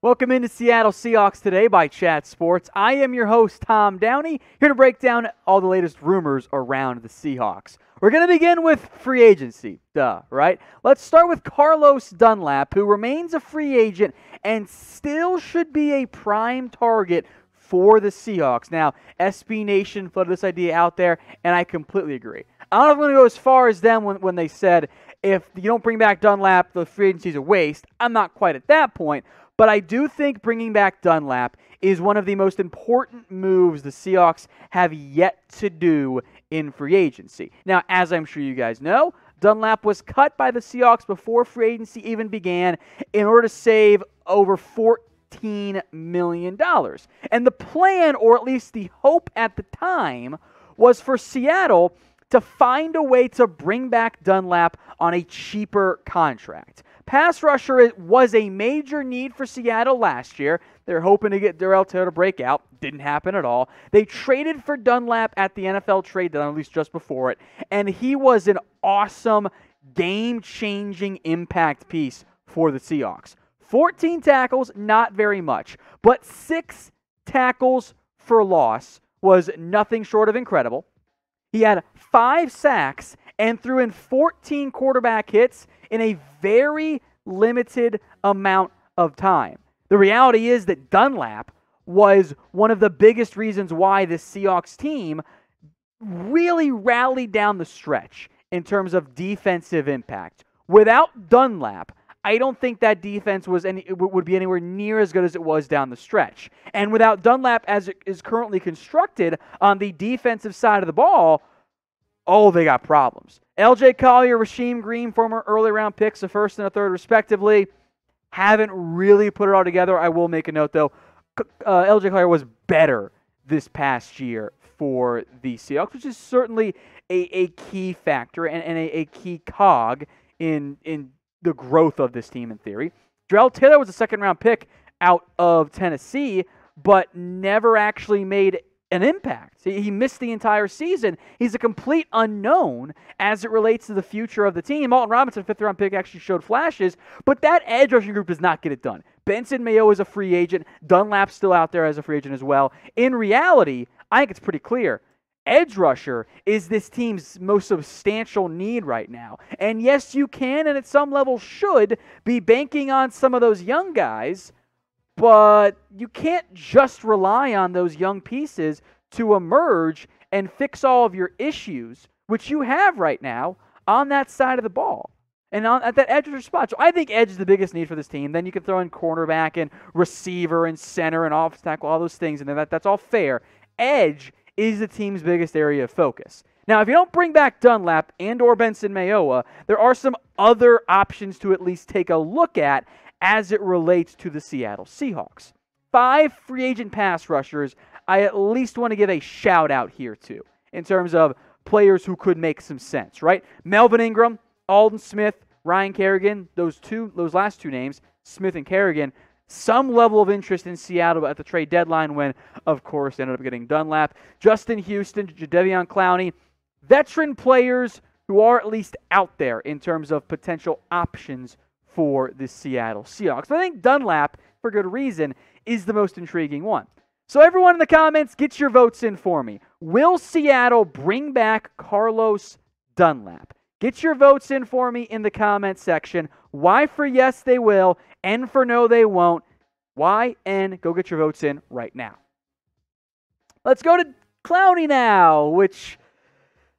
Welcome into Seattle Seahawks Today by Chat Sports. I am your host, Tom Downey, here to break down all the latest rumors around the Seahawks. We're going to begin with free agency, right? Let's start with Carlos Dunlap, who remains a free agent and still should be a prime target for the Seahawks. Now, SB Nation floated this idea out there, and I completely agree. I don't know if I'm going to go as far as them when they said, if you don't bring back Dunlap, the free agency is a waste. I'm not quite at that point. But I do think bringing back Dunlap is one of the most important moves the Seahawks have yet to do in free agency. Now, as I'm sure you guys know, Dunlap was cut by the Seahawks before free agency even began in order to save over $14 million. And the plan, or at least the hope at the time, was for Seattle to find a way to bring back Dunlap on a cheaper contract. Pass rusher was a major need for Seattle last year. They're hoping to get Darrell Taylor to break out. Didn't happen at all. They traded for Dunlap at the NFL trade deadline, at least just before it, and he was an awesome, game-changing impact piece for the Seahawks. 14 tackles, not very much, but 6 tackles for loss was nothing short of incredible. He had 5 sacks and threw in 14 quarterback hits in a very limited amount of time. The reality is that Dunlap was one of the biggest reasons why this Seahawks team really rallied down the stretch in terms of defensive impact. Without Dunlap, I don't think that defense would be anywhere near as good as it was down the stretch. And without Dunlap, as it is currently constructed on the defensive side of the ball, they got problems. LJ Collier, Rasheem Green, former early round picks, a first and a third respectively, haven't really put it all together. I will make a note, though. LJ Collier was better this past year for the Seahawks, which is certainly a key factor and a key cog in the growth of this team in theory. Darrell Taylor was a second-round pick out of Tennessee, but never actually made an impact. He missed the entire season. He's a complete unknown as it relates to the future of the team. Alton Robinson, fifth-round pick, actually showed flashes, but that edge rushing group does not get it done. Benson Mayo is a free agent. Dunlap's still out there as a free agent as well. In reality, I think it's pretty clear. Edge rusher is this team's most substantial need right now. And yes, you can, and at some level should, be banking on some of those young guys, but you can't just rely on those young pieces to emerge and fix all of your issues, which you have right now on that side of the ball and at that edge rusher spot. So I think edge is the biggest need for this team. Then you can throw in cornerback and receiver and center and offensive tackle, all those things, and then that's all fair. Edge is the team's biggest area of focus. Now, if you don't bring back Dunlap and or Benson Mayowa, there are some other options to at least take a look at as it relates to the Seattle Seahawks. 5 free agent pass rushers I at least want to give a shout out here to in terms of players who could make some sense, right? Melvin Ingram, Aldon Smith, Ryan Kerrigan, those last two names, Smith and Kerrigan, some level of interest in Seattle at the trade deadline when, of course, they ended up getting Dunlap. Justin Houston, Jadeveon Clowney, veteran players who are at least out there in terms of potential options for the Seattle Seahawks. But I think Dunlap, for good reason, is the most intriguing one. So everyone in the comments, get your votes in for me. Will Seattle bring back Carlos Dunlap? Get your votes in for me in the comment section. Why for yes they will, and for no they won't. Why and go get your votes in right now. Let's go to Clowney now, which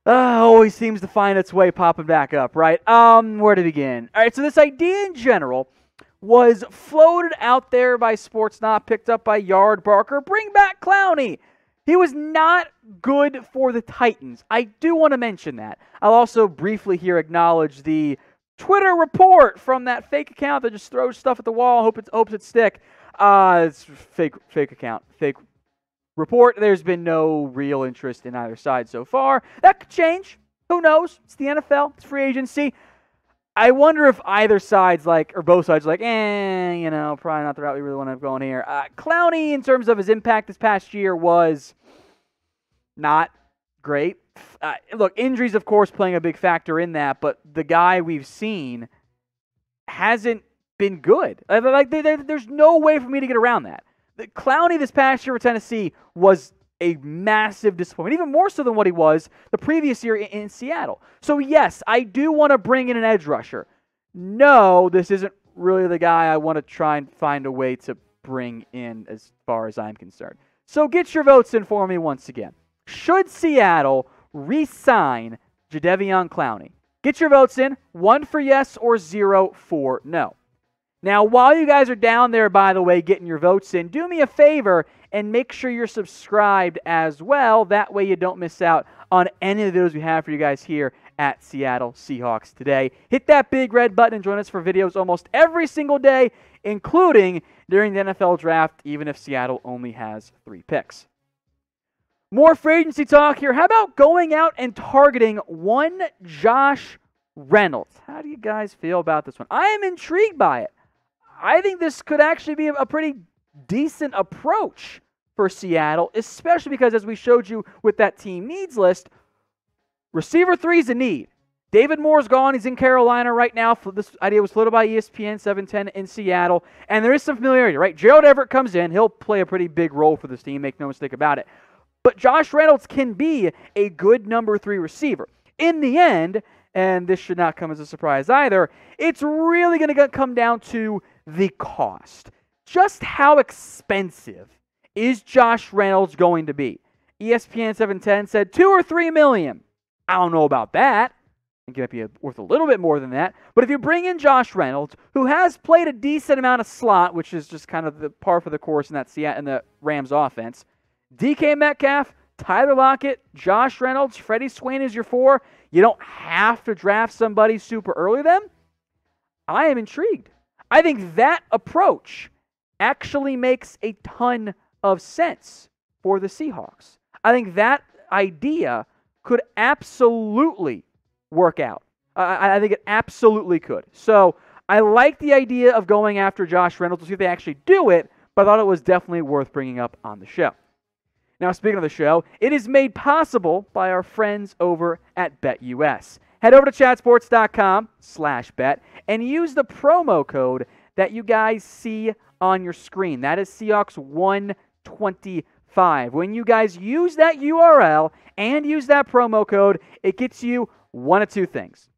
always seems to find its way popping back up, right? Where to begin? All right, so this idea in general was floated out there by SPORTSNAUT, picked up by Yard Barker. Bring back Clowney. He was not good for the Titans. I do want to mention that. I'll also briefly here acknowledge the Twitter report from that fake account that just throws stuff at the wall, hopes it stick. It's fake account, fake report. There's been no real interest in either side so far. That could change. Who knows? It's the NFL. It's free agency. I wonder if either side's or both sides probably not the route we really want to go on here. Clowney, in terms of his impact this past year, was not great. Look, injuries, of course, playing a big factor in that, but the guy we've seen hasn't been good. There's no way for me to get around that. Clowney this past year for Tennessee was a massive disappointment, even more so than what he was the previous year in Seattle. So yes, I do want to bring in an edge rusher. No, this isn't really the guy I want to try and find a way to bring in as far as I'm concerned. So get your votes in for me once again. Should Seattle re-sign Jadeveon Clowney? Get your votes in, 1 for yes or 0 for no. Now, while you guys are down there, by the way, getting your votes in, do me a favor and make sure you're subscribed as well. That way you don't miss out on any of the videos we have for you guys here at Seattle Seahawks Today. Hit that big red button and join us for videos almost every single day, including during the NFL Draft, even if Seattle only has 3 picks. More free agency talk here. How about going out and targeting one Josh Reynolds? How do you guys feel about this one? I am intrigued by it. I think this could actually be a pretty decent approach for Seattle, especially because, as we showed you with that team needs list, receiver 3 is a need. David Moore's gone. He's in Carolina right now. This idea was floated by ESPN 710 in Seattle, and there is some familiarity, right? Gerald Everett comes in. He'll play a pretty big role for this team, make no mistake about it. But Josh Reynolds can be a good number 3 receiver. In the end, and this should not come as a surprise either, it's really going to come down to the cost. Just how expensive is Josh Reynolds going to be? ESPN 710 said $2 or $3 million. I don't know about that. I think it might be worth a little bit more than that. But if you bring in Josh Reynolds, who has played a decent amount of slot, which is just kind of the par for the course in the Rams offense, DK Metcalf, Tyler Lockett, Josh Reynolds, Freddie Swain is your 4. You don't have to draft somebody super early then. I am intrigued. I think that approach actually makes a ton of sense for the Seahawks. I think that idea could absolutely work out. I think it absolutely could. So I like the idea of going after Josh Reynolds. We'll see if they actually do it, but I thought it was definitely worth bringing up on the show. Now, speaking of the show, it is made possible by our friends over at BetUS. Head over to chatsports.com/bet and use the promo code that you guys see on your screen. That is Seahawks125. When you guys use that URL and use that promo code, it gets you one of two things.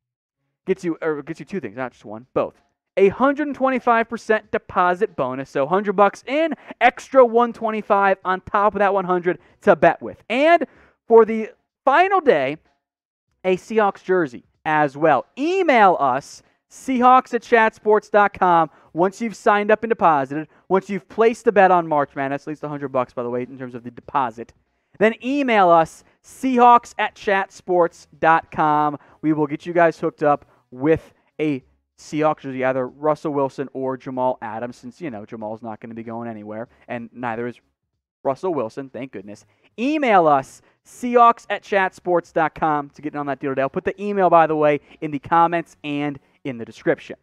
Gets you 2 things, not just one, both. A 125% deposit bonus, so $100 in, extra 125 on top of that 100 to bet with. And for the final day, a Seahawks jersey as well. Email us, Seahawks@chatsports.com, once you've signed up and deposited, once you've placed a bet on March Madness, at least $100, by the way, in terms of the deposit. Then email us, Seahawks@chatsports.com. We will get you guys hooked up with a Seahawks jersey, either Russell Wilson or Jamal Adams, since, Jamal's not going to be going anywhere, and neither is Russell Wilson, thank goodness. Email us, Seahawks@chatsports.com, to get on that deal today. I'll put the email, by the way, in the comments and in the description.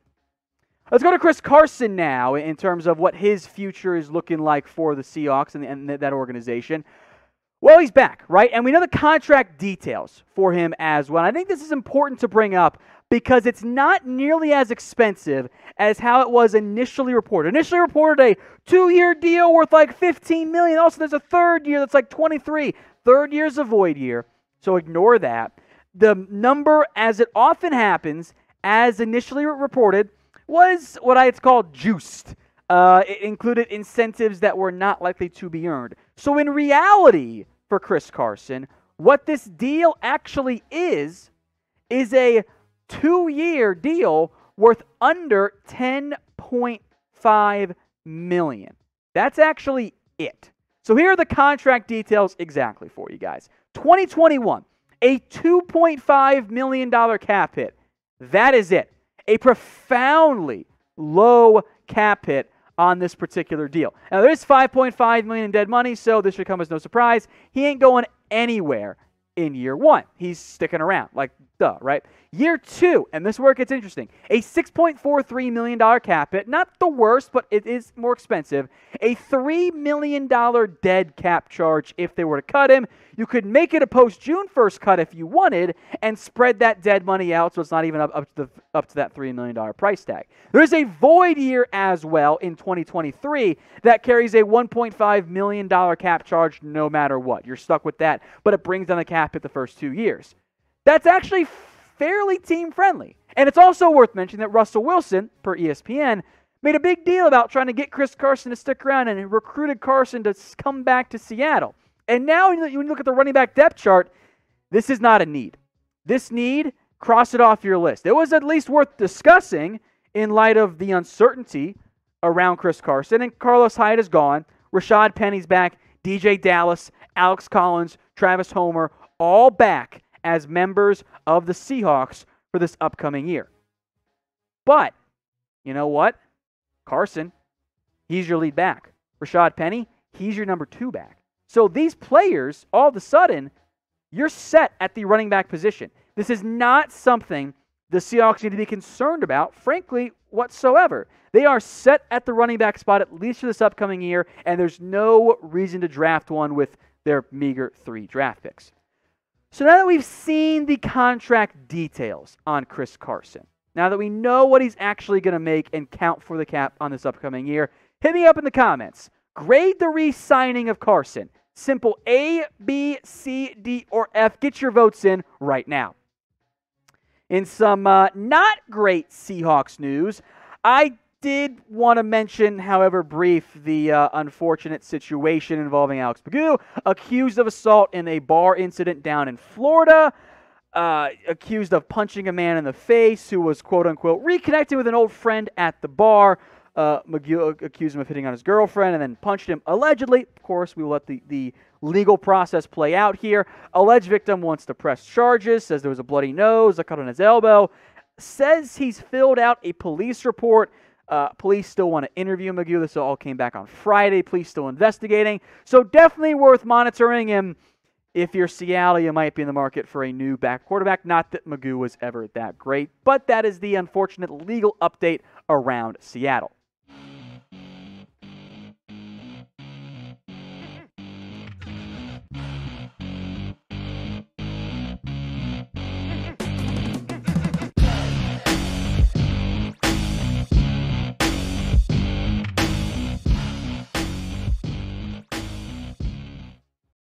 Let's go to Chris Carson now in terms of what his future is looking like for the Seahawks and that organization. Well, he's back, right? And we know the contract details for him as well. And I think this is important to bring up because it's not nearly as expensive as how it was initially reported. Initially reported a 2-year deal worth like $15 million. Also, there's a 3rd year that's like $23. 3rd year's a void year, so ignore that. The number, as it often happens, as initially reported, was what I had called juiced. It included incentives that were not likely to be earned. So in reality, for Chris Carson, what this deal actually is a 2-year deal worth under $10.5 million. That's actually it. So here are the contract details exactly for you guys. 2021, a $2.5 million cap hit. That is it. A profoundly low cap hit on this particular deal. Now, there's $5.5 million in dead money, so this should come as no surprise. He ain't going anywhere in year 1. He's sticking around, like, duh, right? Year 2, and this is where it gets interesting, a $6.43 million cap hit. Not the worst, but it is more expensive. A $3 million dead cap charge if they were to cut him. You could make it a post-June 1st cut if you wanted and spread that dead money out so it's not even up to the up to that $3 million price tag. There's a void year as well in 2023 that carries a $1.5 million cap charge no matter what. You're stuck with that, but it brings down the cap at the first 2 years. That's actually fairly team-friendly. And it's also worth mentioning that Russell Wilson, per ESPN, made a big deal about trying to get Chris Carson to stick around and recruited Carson to come back to Seattle. And now when you look at the running back depth chart, this is not a need. This need, cross it off your list. It was at least worth discussing in light of the uncertainty around Chris Carson. And Carlos Hyde is gone. Rashad Penny's back. DJ Dallas, Alex Collins, Travis Homer, all back as members of the Seahawks for this upcoming year. But, you know what? Carson, he's your lead back. Rashad Penny, he's your number 2 back. So these players, all of a sudden, you're set at the running back position. This is not something the Seahawks need to be concerned about, frankly, whatsoever. They are set at the running back spot at least for this upcoming year, and there's no reason to draft one with their meager 3 draft picks. So now that we've seen the contract details on Chris Carson, now that we know what he's actually going to make and count for the cap on this upcoming year, hit me up in the comments. Grade the re-signing of Carson. Simple A, B, C, D, or F. Get your votes in right now. In some not great Seahawks news, I did want to mention, however brief, the unfortunate situation involving Alex McGough, accused of assault in a bar incident down in Florida, accused of punching a man in the face who was, quote-unquote, reconnecting with an old friend at the bar. McGough accused him of hitting on his girlfriend and then punched him, allegedly. Of course, we will let the legal process play out here. Alleged victim wants to press charges, says there was a bloody nose, a cut on his elbow, says he's filled out a police report. Police still want to interview McGough. This all came back on Friday. Police still investigating. So definitely worth monitoring him. If you're Seattle, you might be in the market for a new back quarterback. Not that McGough was ever that great, but that is the unfortunate legal update around Seattle.